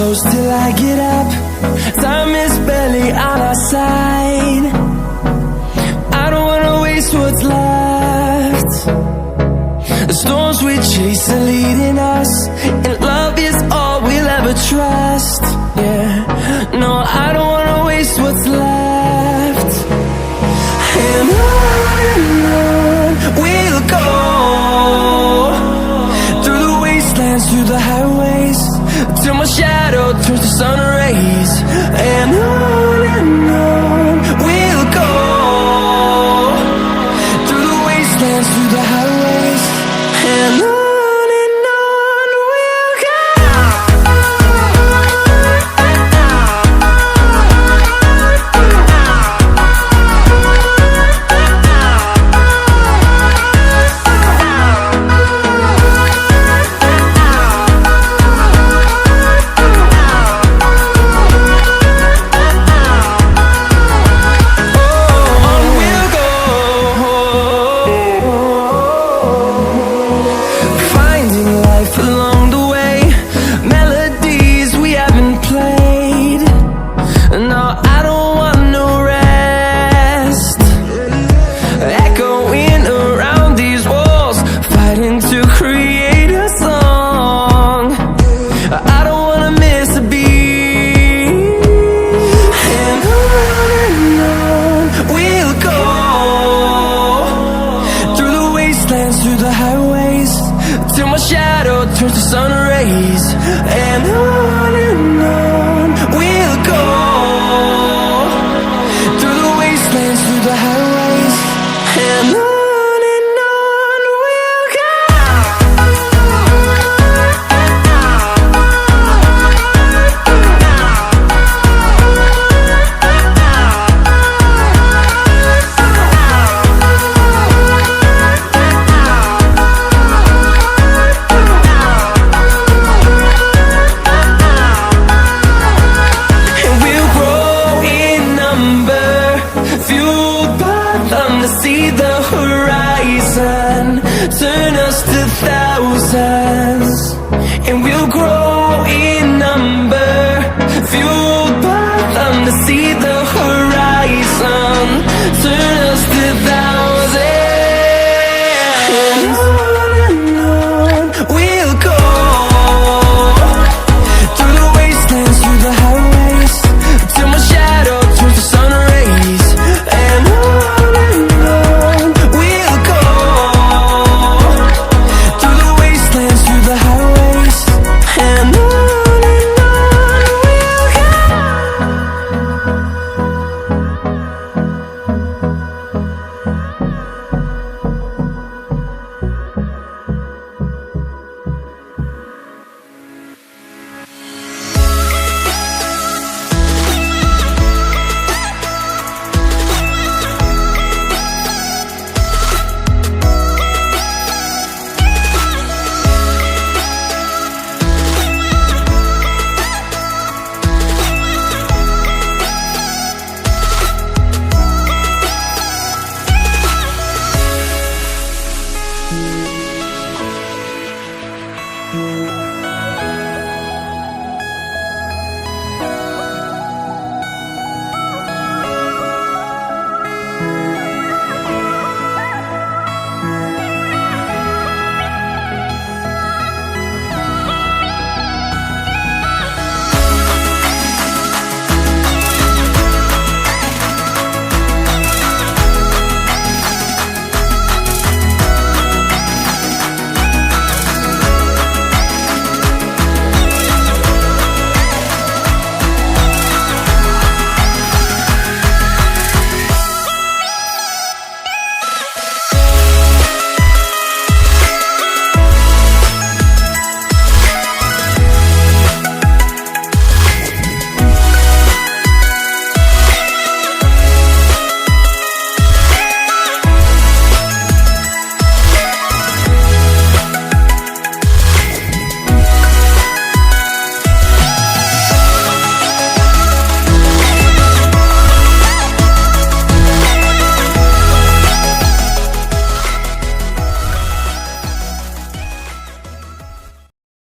close till I get up. Time is barely on our side. I don't wanna waste what's left. The storms we chase are leading us, and love is all we'll ever trust. Yeah, no, I don't wanna waste what's left. And on we'll go, through the wastelands, through the highways, till my shadow turns to sun rays. And on we'll go, through the wastelands, through the highways, and on we'll go. Through the highways, till my shadow turns to sun rays. And on we'll go, through the wastelands, through the highways, and on we'll go. See the horizon, turn us to thousands, and we'll grow in number, fueled by them to see the